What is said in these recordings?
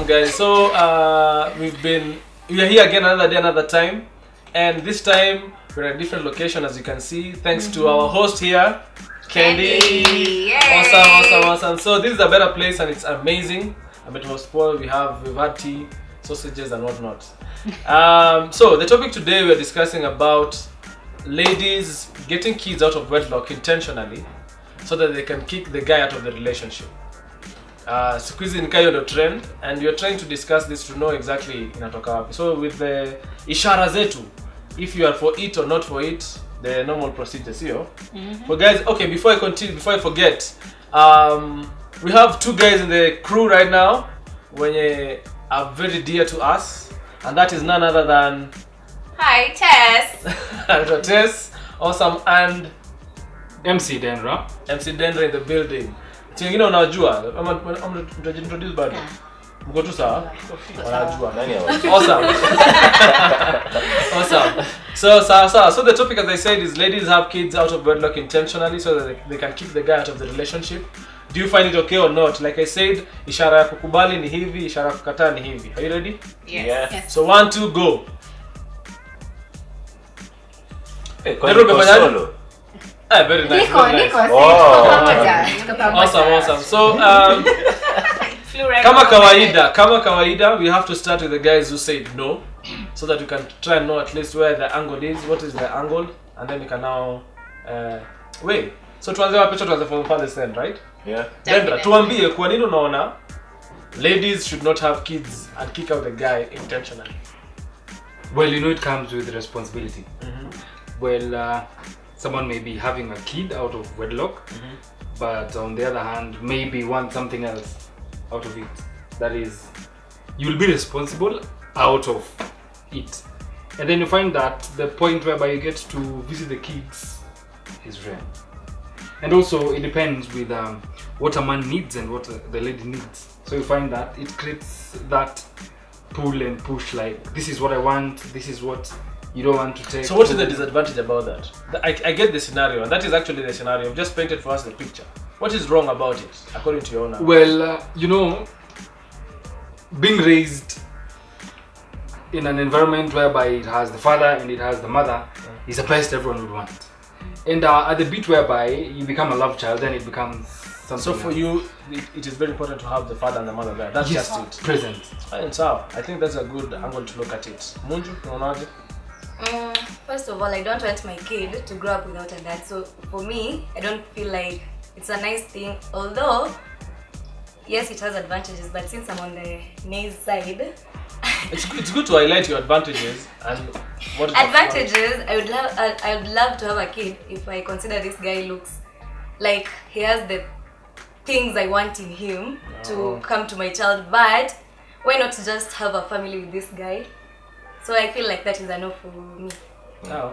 Awesome, guys. So we are here again another day, another time, and this time we're at a different location, as you can see, thanks to our host here, Kendi. Awesome. So this is a better place, and it's amazing. I mean, it was spoiled. We've had tea, sausages, and whatnot. So the topic today we're discussing about ladies getting kids out of wedlock intentionally, so that they can kick the guy out of the relationship. Squeeze in kayo the trend, and we are trying to discuss this to know exactly inatoka wapi. So with the ishara zetu, if you are for it or not for it, the normal procedure, sio? But guys, okay, before I continue, before I forget, we have two guys in the crew right now when are very dear to us, and that is none other than hi, Tess. Tess, awesome, and MC Denrah. MC Denrah in the building. Wengine unajua ama mtajiintroduce bado. Mko tu sawa? Wanajua. Nani hawa? Awesome. So the topic, as I said, is ladies have kids out of wedlock intentionally so that they can kick the guy out of the relationship. Do you find it okay or not? Like I said, ishara ya kukubali ni hivi, ishara ya kukataa ni hivi. Are you ready? Yes. So 1 2 go. Kwa solo. Very nice. Nico, Awesome. So kama kawaida, we have to start with the guys who said no, so that we can try and know at least where the angle is, what is the angle, and then we can now wait. So tuanze wapi? Tuanze from the farthest end, right? Yeah. Denrah, tuambie kwa nini unaona ladies should not have kids and kick out the guy intentionally? Well, it comes with responsibility. Well, someone may be having a kid out of wedlock, but on the other hand, maybe want something else out of it. That is, you'll be responsible out of it. And then you find that the point whereby you get to visit the kids is rare. And also, it depends with what a man needs and what the lady needs. So you find that it creates that pull and push, like, this is what I want, this is what you don't want to take. So what is the disadvantage about that? I get the scenario, and that is actually the scenario. I've just painted for us the picture. What is wrong about it, according to your own? Well, being raised in an environment whereby it has the father and it has the mother is the best everyone would want. And at the bit whereby you become a love child, then it becomes something. So for you, it is very important to have the father and the mother there. That's yes, just it. Present. And so I think that's a good angle to look at it. Munju, unaonaje? First of all, I don't want my kid to grow up without a dad. So for me, I don't feel like it's a nice thing. Although, yes, it has advantages, but since I'm on the nice side, it's good to highlight your advantages and what is advantages. I would love to have a kid if I consider this guy looks like he has the things I want in him to come to my child. But why not just have a family with this guy? So I feel like that is enough for me. Oh,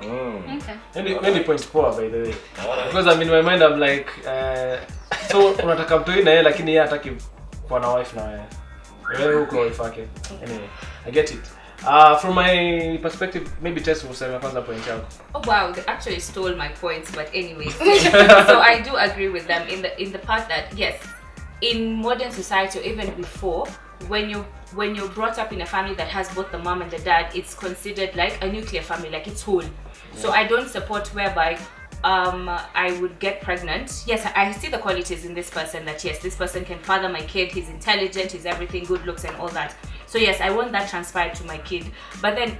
okay. Many points poor, by the way. Because in my mind I'm like, so unataka mtoi na yeye lakini yeye hataki kuwa na wife na wewe. Wewe uko wife yake. Anyway, I get it. From my perspective, maybe Tess will say kwanza point yako. Oh wow, they actually stole my points, but anyway. So I do agree with them in the part that yes, in modern society or even before, when you're brought up in a family that has both the mom and the dad, it's considered like a nuclear family, like it's whole. So I don't support whereby I would get pregnant. Yes, I see the qualities in this person, that yes, this person can father my kid, he's intelligent, he's everything, good looks and all that. So yes, I want that transferred to my kid. But then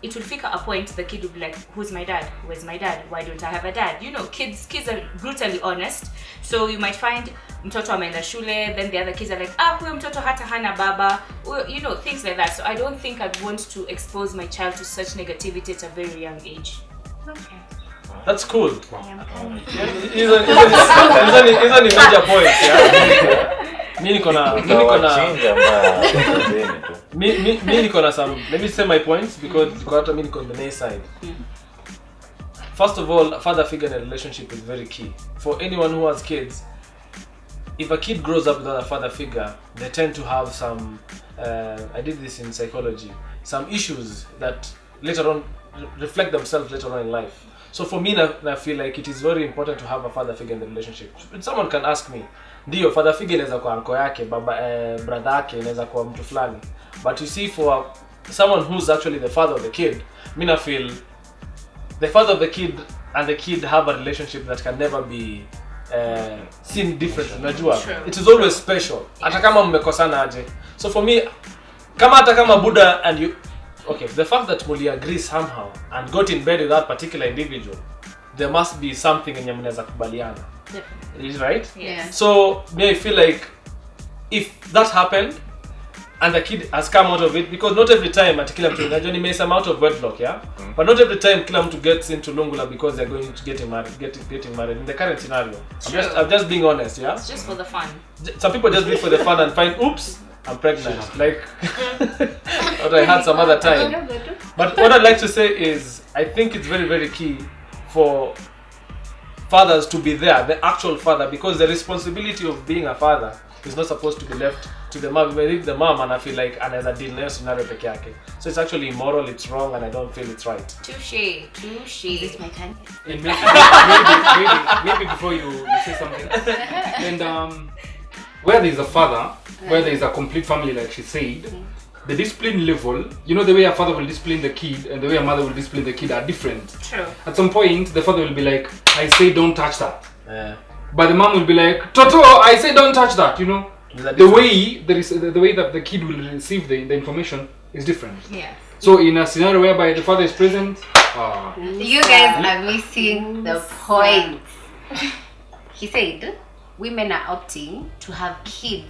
it will figure a point, the kid will be like, who's my dad? Where's my dad? Why don't I have a dad? Kids are brutally honest. So you might find mtoto ameenda shule, then the other kids are like, huyo mtoto hata hana baba, things like that. So I don't think I'd want to expose my child to such negativity at a very young age. Okay. That's cool. I am kind. Hizo ni major points, yeah. Mimi niko na some, let me say my points because hata mimi niko on the nice side. First of all, a father figure in a relationship is very key. For anyone who has kids, if a kid grows up without a father figure, they tend to have some, I did this in psychology, some issues that later on reflect themselves later on in life. So for me, I feel like it is very important to have a father figure in the relationship. Someone can ask me, ndio father figure inaweza kuwa uncle yake, baba brother yake inaweza kuwa mtu fulani, but you see for someone who's actually the father of the kid, I feel the father of the kid and the kid have a relationship that can never be seen different. Unajua, it is always special hata kama mmekosana aje. So for me, hata kama Buddha and you, okay, the fact that Muli agree somehow and got in bed with that particular individual, there must be something yenye mnaweza kubaliana. Is right? Yeah. So me, I feel like if that happened and the kid has come out of it, because not every time at kila mtu unajua ni mesa out of wedlock, yeah, but not every time kila mtu gets into lungula because they're going to getting married in the current scenario. I'm just being honest, yeah. It's just for the fun. Some people just do it for the fun and find, oops, I'm pregnant, like what I had some other time. But what I'd like to say is, I think it's very, very key for fathers to be there, the actual father, because the responsibility of being a father is not supposed to be left to the mom. If the mom, and I feel like another deal na scenario peke yake. So it's actually immoral, it's wrong, and I don't feel it's right. Touche. Is it my time? And maybe before you say something. And where there is a father, where there is a complete family, like she said, the discipline level, you know, the way a father will discipline the kid and the way a mother will discipline the kid are different. True. At some point, the father will be like, I say don't touch that. But the mom will be like, Toto, I say don't touch that, you know. The way that the kid will receive the information is different. Yeah. So in a scenario whereby the father is present, you guys are missing the point. He said women are opting to have kids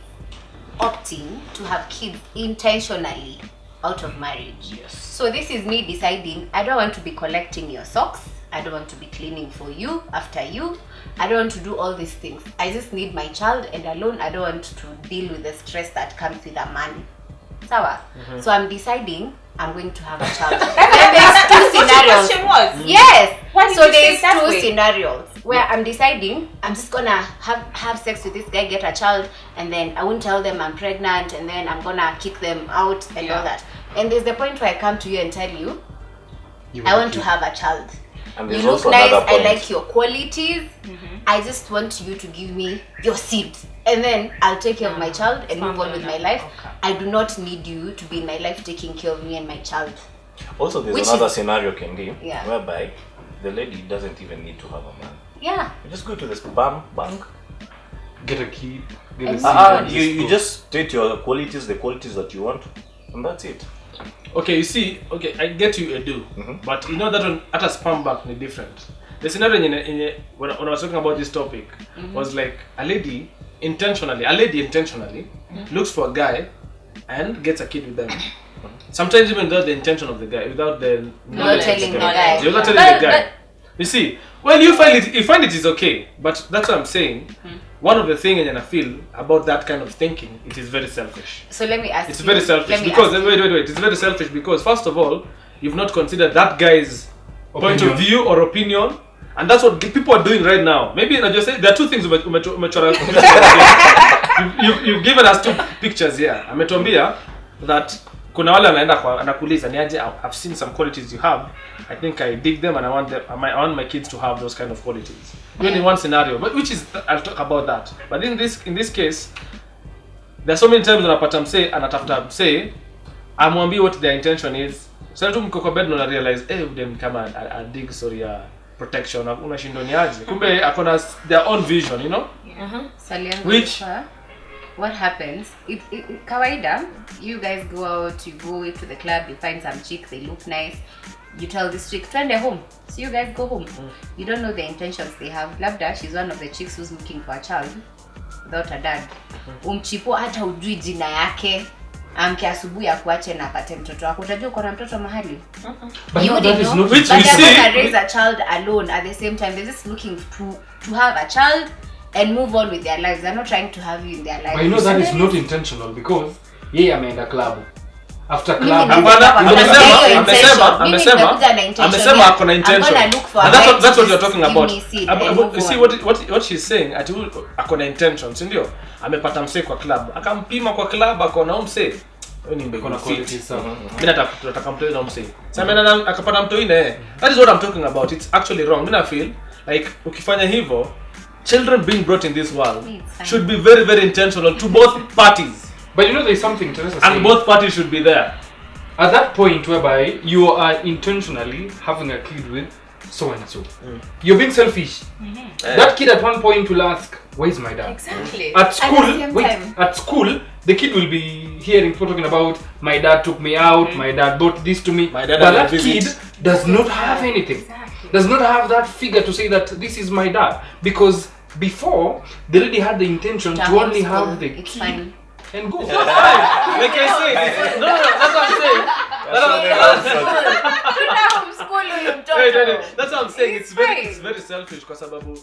intentionally out of marriage. Yes. So this is me deciding I don't want to be collecting your socks, I don't want to be cleaning for you, after you, I don't want to do all these things. I just need my child, and alone I don't want to deal with the stress that comes with a man. Sawa? So I'm deciding I'm going to have a child. Then there's two scenarios. Question was? Yes. Why did So you say there's that two way? scenarios where I'm deciding I'm just gonna have sex with this guy, get a child, and then I won't tell them I'm pregnant, and then I'm gonna kick them out and all that. And there's the point where I come to you and tell you I want to have a child. And You there's look also nice, another I point. like your qualities. I just want you to give me your seed, and then I'll take care of my child and move on with my life. Okay. I do not need you to be in my life taking care of me and my child. Also, there's Which another is- scenario, Kendi, Yeah. whereby the lady doesn't even need to have a man. Yeah. You just go to the sperm bank. get a kid, get a And seed. You just state your qualities, the qualities that you want, and that's it. Okay, you see, okay, I get you, Edu, but you know that on, at a sperm bank is different. The scenario when I was talking about this topic was like a lady intentionally looks for a guy and gets a kid with them. Sometimes even without the intention of the guy, without the Not telling the guy. You're not telling the guy. You see, well, you find it is okay, but that's what I'm saying. One of the things and I feel about that kind of thinking, it is very selfish. So let me ask It's you. very selfish let me because ask you. wait. It's very selfish because first of all, you've not considered that guy's point of view or opinion, and that's what people are doing right now. Maybe I just say there are two things. You've given us two pictures here. Ametuambia that kuna wale anakuuliza ni aje, I've seen some qualities you have. I think I dig them and I want my kids to have those kind of qualities. Even in one scenario, but which is I'll talk about that. But in this case, there's so many times unapata msee anatafuta msee amwambie what their intention is. So tu mko kwa bed na realize dem kama a dig story ya protection unashindwa ni aje. Kumbe akona their own vision, you know? Swali yangu Which- ilikuwa, what happens if kawaida you guys go out, you go to the club, you find some chick, they look nice, you tell this chick twende home, so you guys go home. You don't know the intentions they have. Labda she's one of the chicks who's looking for a child without a dad. Umchipo hata ujui jina yake, amke asubuhi akuache na apate mtoto wako, utajua uko na mtoto mahali. But You no, that didn't is know. not Which But we they're see- gonna raise a child alone at the same time. They're just looking to have a child and move on with their lives. They're not trying to have you in their lives. But you know that is not intentional because yeye ameenda club. After Mimi club, Hapana, amesema ako na intention. And that's what you're talking about. You see what she's saying, ati ako na intention, si ndio? Amepata msee kwa club, akampima kwa club, akona msee. Wewe ni kuna qualities sawa. Mimi nataka mtu na msee. Sasa akapata mtu ine. That is what I'm talking about. It's actually wrong. Mimi na feel like ukifanya hivyo children being brought in this world It's fine. should be very, very intentional to both parties. But you know, there's something Teresa And saying. both parties should be there. At that point whereby you are intentionally having a kid with so and so, you're being selfish. That kid at one point will ask, "Where's my dad?" Exactly. At school, same time. at school, the kid will be hearing people talking about, "My dad took me out, my dad bought this to me." My dad but had a that visit. kid does not have anything. Exactly. Does not have that figure to say that this is my dad, because before they already had the intention to only have the It's kid fine. and go. Like I say, no, that's what I'm saying. That's what I'm saying. It's very selfish kwa sababu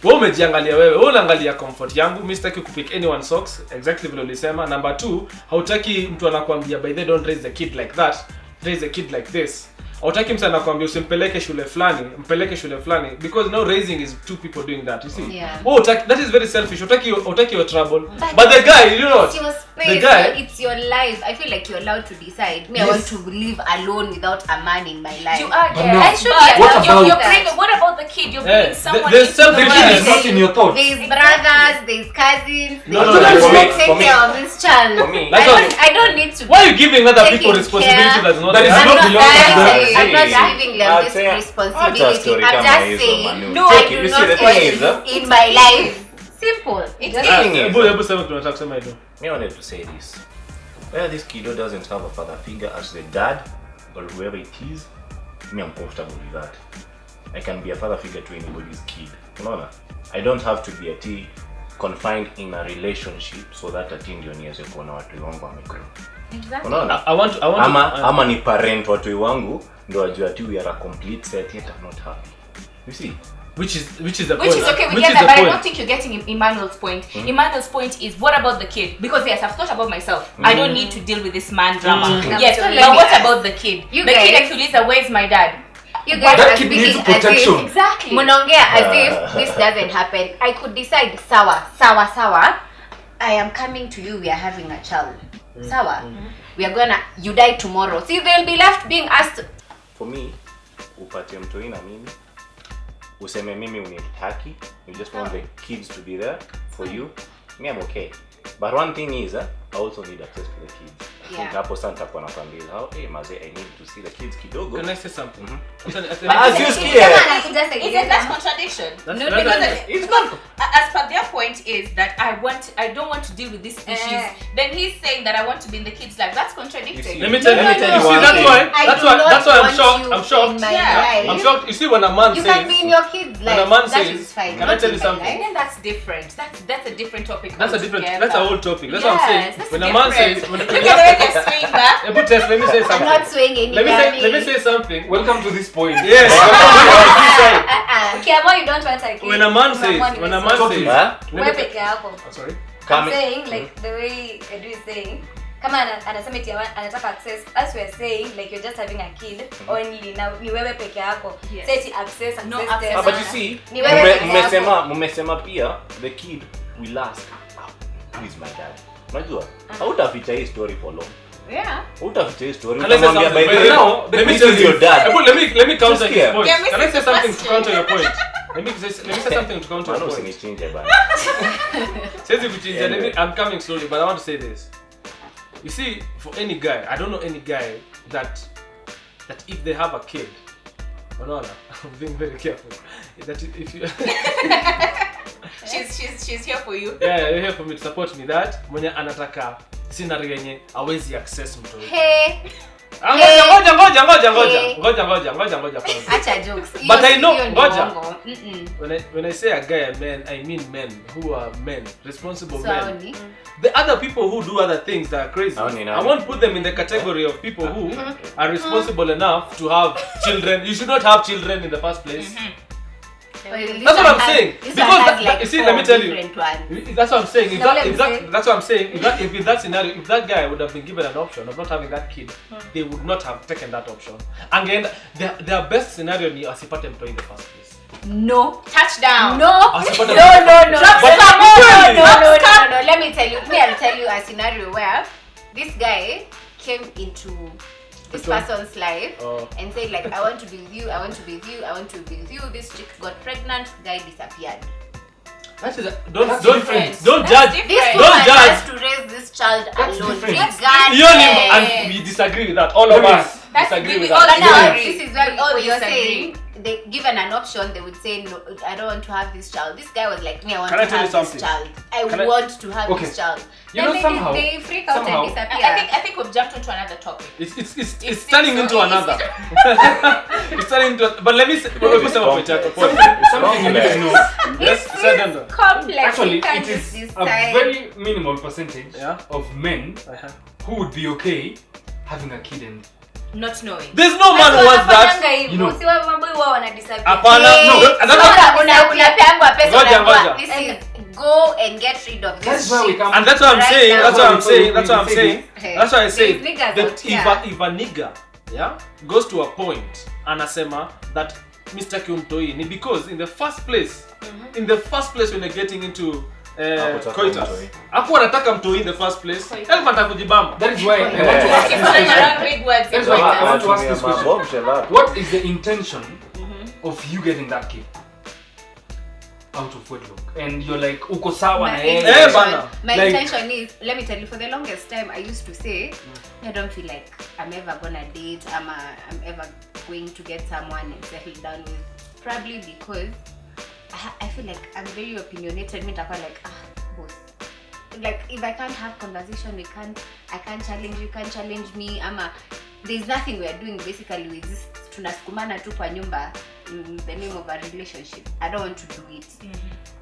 wewe umejiangalia wewe unaangalia comfort yangu. Mimi sitaki kupick anyone socks, exactly vile ulisema. Number 2, hautaki mtu anakuambia by the don't raise the kid like that, raise the kid like this. Hautaki mtu anakuambia usimpeleke shule fulani, mpeleke shule fulani, because now raising is two people doing that, you see. Yeah. Oh, that is very selfish. Hautaki your trouble. But the guy, you know, It's your space. the guy, It's your life. I feel like you're allowed to decide. Me, I want to live alone without a man in my life. You are, But yes. no. I should But be allowed you're to do that. bringing, what about the kid? You're bringing someone there's into the selfish The kid world. is not in your thoughts. There's brothers, there's cousins. No, there's no, people for who me- take for me- care of this child. for me- I don't need to. why are you giving other Taking people responsibility care. that's not That is theirs? I'm not not, belongs to them. I'm not See, giving them I'll this say- responsibility. I'll story I'm kama just hizo, saying, Manu. No, I Okay, do you not see, the want thing is, this in my life. Simple. thing is, Hebu sema tunataka kusema hilo. me wanted to say this. Where this kiddo doesn't have a father figure as the dad or whoever it is, me, I'm comfortable with that. I can be a father figure to anybody's kid. Unaona? I don't have to be a T confined in a relationship so that ati ndio niweze kuona watu wangu wamegrow. Unaona? I want to Ama ni parent watu wangu ndio wajua ati we are a complete set yet I'm not happy. You see? which is the point. Which is okay, we Which get is that, the but I point. don't think you're getting Emmanuel's point. Emmanuel's point is, what about the kid? Because yes, I've thought about myself. I don't need to deal with this man drama. Yes, So let but me what ask. about the kid? You The kid guys- actually is, where's my dad? You guys That are kid speaking needs as protection. if Exactly. Munongea as if this doesn't happen. I could decide, sawa. I am coming to you. We are having a child. Sawa. We are gonna. You die tomorrow. See, they'll be left being asked. For me, upatie mtoi na mimi, useme mimi unitaki, you just want the kids to be there for you, me I'm okay. But one thing is, I also need access to the kids. Yeah. Hapo sasa nitakuwa nakwambia, hey maze, I need to see the kids kidogo. Can I say something? As you scared. Isn't that contradiction? No, Because It's not. as per their point is that I don't want to deal with these issues. Then he's saying that I want to be in the kids' life. That's contradicting. Let me tell you. No, You see, no. that's why. I That's do why. not That's why I'm want shocked. you I'm shocked. in my Yeah. life. I'm shocked. You see, when a man You says, can be in your kid's life. when a man That says, is fine. can I Not tell in you my something? life. And then that's different. That's a different topic. that's a different. altogether. That's a whole topic. That's what I'm saying. Yes, that's When a man different. says, when Look at the way they're swinging back. But Tess, let me say I'm something. not swaying any Let me say something. Welcome to this point. Yes. Okay, ama you don't want a kid. When a man says, Someone when a is man so- says, Huh? Wewe peke yako. oh, sorry. I'm saying like the way Kendi is saying, kama anasema eti anataka access, as we are saying like you're just having a kid only now ni wewe peke yako. Yes. Say eti access No tena. access. But you see, Ni wewe peke mmesema pia the kid will ask, who is my dad? Unajua? Hautaficha hii story for long. Yeah. Hautaficha hii story. Can I say Utamwambia something? by the way, Now, let me this tell is you. your dad. Let me counter Just his here. point. Yeah, Can I say Mr. something to Question. counter your point? Let me say something to counter your Manu point. usinichinje bana. Says if you change, I'm coming slowly, but I want to say this. You see, for any guy, I don't know any guy that if they have a kid, no, I'm being very careful. That if you, She's here for you. yeah, you're here for me to support me. That mwenye anataka scenario yenye hawezi access mtu. Hey. Ngoja kwanza. Acha jokes. But I know, Hiyo ni ngoja. uongo. When I say a guy, a man, I mean men who are men, responsible men. Saoni. The other people who do other things that are crazy, I won't put them in the category of people who are responsible enough to have children. You should not have children in the first place. That's what I'm saying. Because you see, let me tell you. That's what I'm saying. That's what I'm saying. If in that scenario, if that guy would have been given an option of not having that kid, they would not have taken that option. And again, their best scenario ni asipate mtoto in the first place. No. Touchdown. No. Asipate No. But No. Let me tell you. I'll tell you a scenario where this guy came into this Which one? person's life Oh. and said like, I want to be with you, I want to be with you, I want to be with you. This chick got pregnant, guy disappeared. That is That's don't different. don't That's judge. This different. Don't woman judge. has to raise this child That's alone. different. Regardless. And we disagree with that. All of Yes. us That's disagree we with all But that. now, disagree. this is where We all you're disagree. saying, they given an option, they would say, no, I don't want to have this child. This guy was like, me, I want Can I to tell you have this something? child. I Can I- want to have Okay. this child. You Then know, they, somehow- they freak out somehow- and disappear. I think we've jumped onto another topic. It's turning into so another. It's turning into. But let me say what Something you need to know. Yes, say Denrah. complex. Actually, You can't it just is a decide. very minimal percentage Yeah. of men Uh-huh. who would be okay having a kid and Not knowing. There's no man who wants that. You know. Si wa mambo wao wanadisappear. Hapana. No. So unapeangwa pesa Ngoja, unaambiwa, ngoja. this is go and get rid of that's this where we shit. come And that's what I'm Right saying. now. That's what I'm saying. That's what I'm We saying. Hey. That's why I say These niggas that out here. if a nigga, yeah, goes to a point anasema that Mr. Kiumtoi ni because in the first place when you're getting into Hakutaka coitus, mtoi. hakuwa anataka mtoi in the first place. Elf atakujibamba. That is why I want to Yeah. ask Keep this throwing question. around big words. That's why I want to ask Anatumia this question. mabombshell hapo. What is the intention of you getting that kid out of wedlock? And you're like, uko sawa na My yeye. Eh, bana. My Like- intention is, let me tell you, for the longest time, I used to say, I don't feel like I'm ever gonna date, I'm ever going to get someone and settle down with. Probably because I feel like I'm very opinionated. Me takwa like, boss. Like, if I can't have conversation, I can't challenge you, can't challenge me. There's nothing we are doing basically with this. Tunasukumana tu kwa nyumba in the name of a relationship. I don't want to do it.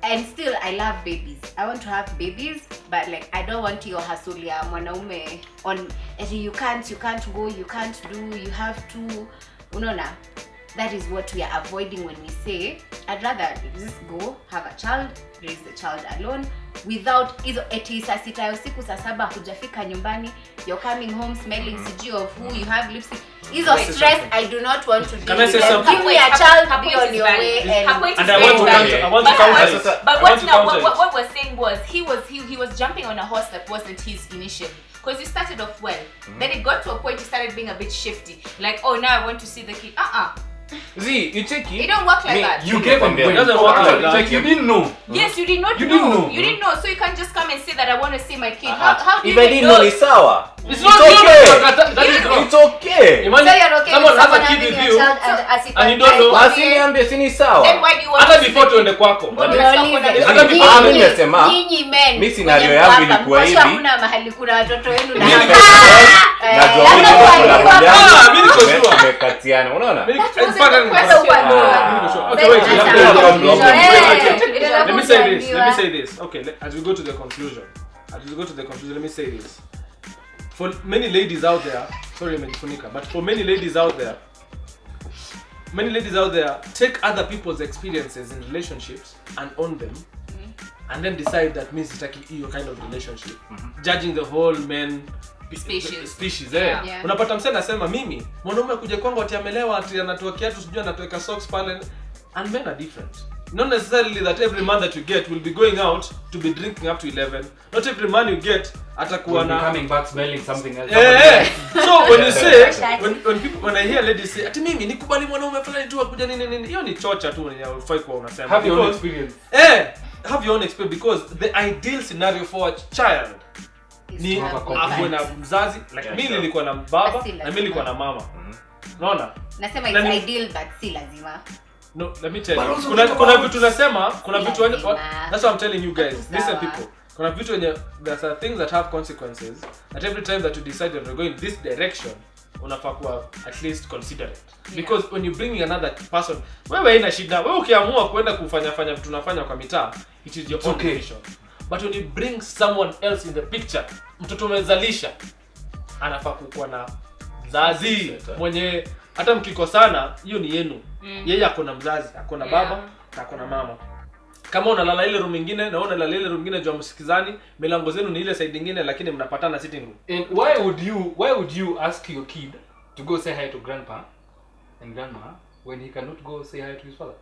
And still, I love babies. I want to have babies, but like I don't want your hustle ya mwanaume on you can't go, you can't do, you have to. Unaona? That is what we are avoiding when we say I'd rather just go have a child, raise the child alone without hizo eti saa sita ya usiku saa saba hujafika nyumbani, you're coming home smelling sijui of who you have lipstick. Hizo stress I do not want to Can deal I say with. something? Give me a child, be on your way and And I want to counter it. But I want what to now? counter it. What we're saying was he was jumping on a horse that wasn't his initially. Because he started off well. Then it got to a point he started being a bit shifty. Like, oh, now I want to see the kid. Z, you take It it. don't work like Me- that. You gave him It doesn't work like that. like you didn't know. Yes, you did not You know. didn't know. You didn't know. So you can't just come and say that I want to see my kid. Uh-huh. How do If you I even didn't know, know? it's sour. It's not okay. that is wrong. It's okay. Imagine So you're okay someone with has a someone kid having with a you child and you don't know. Asiniambie si ni Then sawa. why do you want Hata to see before the tuende kid? kwako. Mbona unataka kuona the Hata kid? before- Mimi nimesema Nyinyi men. mi scenario wenye yangu mko hapa, ilikuwa mkosha hivi. hakuna mahali kuna watoto wenu na Mimi hapa. najua labda wewe kwa kuna alikuwa- mjane. mimi niko sure. Tumekatiana, unaona? Mimi- That in wasn't fact, the I'm- question. Okay, wait. Sasa, Let sasa, me sasa, say this. Let me say this. Okay, as we go to the conclusion. Let me say this. For many ladies out there, sorry, Mejifunika, but for many ladies out there, take other people's experiences in relationships and own them, and then decide that means it's like your kind of relationship, judging the whole men species Yeah. Yeah. Unapata msee anasema mimi mwanaume kuja kwangu ati amelewa ati anatoa kiatu sijui anatoeka socks pale, and men are different. Not necessarily that every man that you get will be going out to be drinking up to 11. Not every man you get atakuwa We'll be na coming back smelling something else. so when you say when I hear ladies say ati mimi nikubali mwanaume fulani tu akuja nini hiyo ni chocha tu yenye ufai kwa unasema. Have your own Because- experience. have your own experience, because the ideal scenario for a child ni Is to have a akuwe na parent. mzazi like Yeah, mimi sure. nilikuwa na baba Si na mimi nilikuwa na mama. Unaona? Nasema Let it's me- ideal but si lazima. No, let me tell you. But also Kuna think kuna about- vitu nasema, kuna vitu wenye- Lazima. that's what I'm telling you guys. Sawa. Listen people. Kuna vitu wenye there are things that have consequences. That every time that you decide that you're going this direction, unafaa kuwa at least considerate. Because when you bring another person, wewe haina shida. Wewe ukiamua kwenda kufanya vitu tunafanya kwa mitaa, it is your own Okay. decision. But when you bring someone else in the picture, mtoto umezalisha, anafaa kuwa na mzazi mwenye hata mkikosana hiyo ni yenu. Yeye ako na mzazi, ako na baba, na ako na mama. Kama unalala ile room nyingine na unalala ile room nyingine jua msikizani, milango zenu ni ile side nyingine lakini mnapatana sitting room. And why would you ask your kid to go say hi to grandpa and grandma when he cannot go say hi to his father?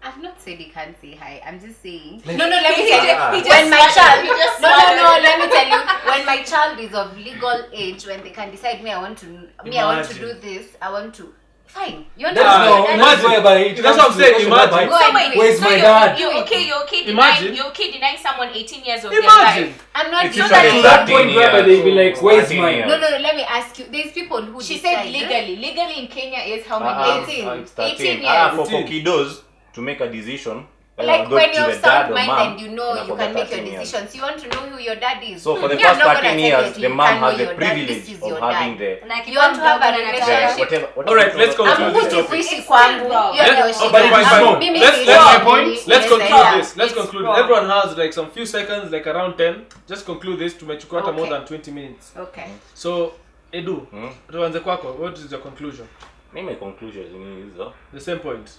I've not said he can't say hi. I'm just saying. Like- No, let me tell you. he just When my started- child, he just no, started. let me tell you. When my child is of legal age, when they can decide, I want to do Imagine. this. I want to. Fine. You're No, not imagine. That's what I'm saying. Imagine. Go and Where's my you're, dad? You're okay Imagine. you're okay denying someone 18 years of their Imagine. life. I'm not It's so usually to that 13 point where years, they be like, so where's 13 mine? years. No, let me ask you. There's people who She decide, said legally. Legally in Kenya is how Ah, many years? it's 13. 18 For 18. kiddos to make a decision. Like go when to you're the dad sound or mind mom, and you know you inakuwa can make your 13 years. decisions. You want to know who your dad is. So for the Me, first I'm not gonna 13 tell you years, that the you mom can't know has the your dad. privilege This is of your having dad. the Like You want to have a relationship. whatever. Alright, let's I'm conclude this kuti topic. kuishi kwangu. Hiyo ndio Let's- shida. but fine. Mimi Let's- si let's- job, points. Let's nimesema. conclude this. Let's It's conclude. wrong. Everyone has like some few seconds, like around 10. Just conclude this. Tumechukua hata more Okay. than 20 minutes. Okay. So, Edu, Hmm? tuanze kwako. What is your conclusion? Mimi conclusion ni hizo. The same point.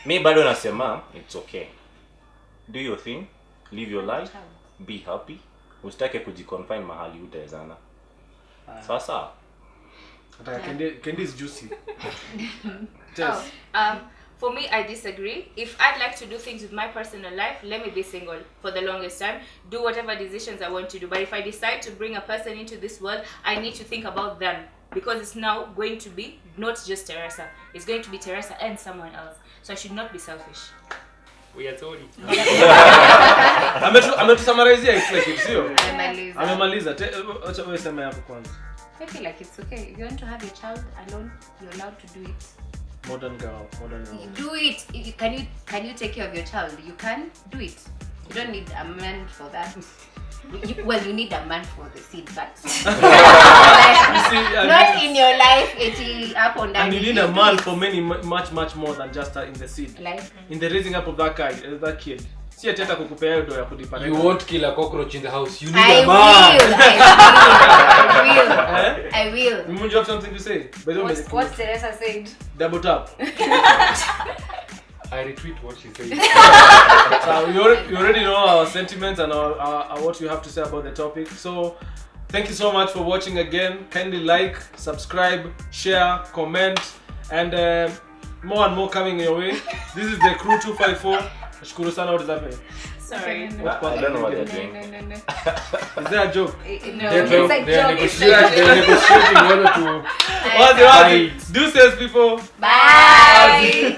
Mi bado nasema it's okay. Do your thing, live your life, be happy. Usitake kujiconfine mahali utawezana. Sasa. Kendi is juicy. Tess. For me, I disagree. If I'd like to do things with my personal life, let me be single for the longest time. Do whatever decisions I want to do. But if I decide to bring a person into this world, I need to think about them. Because it's now going to be not just Teresa. It's going to be Teresa and someone else. So I should not be selfish. We are sorry. Ametusamarizia like it, sio? Amemaliza. Amemaliza. Acha wewe sema hapo kwanza. I feel like it's okay. If you want to have your child alone, you're allowed to do it. Modern girl. Do it. Can you take care of your child? You can do it. You don't need a man for that. You need a man for the seed, but not in your life. It's up on that. And you need a man for many much more than just in the seed. Like In the raising up of that kid. Si ati hata kukupea hiyo do ya kudipa. You won't kill a cockroach in the house. You need I a man. will. Munju, you have something to say? By the way, What Teresa said. double tap. I retweet what she said. So you already know our sentiments and our what you have to say about the topic. So thank you so much for watching again. Kindly like, subscribe, share, comment, and more and more coming your way. This is the Crew 254. Shukuru sana, what is happening? Sorry. I don't know what they're doing. No. Is there a joke? No, They're it's a joke. negotiating in order to What's the Deuces, people. Bye.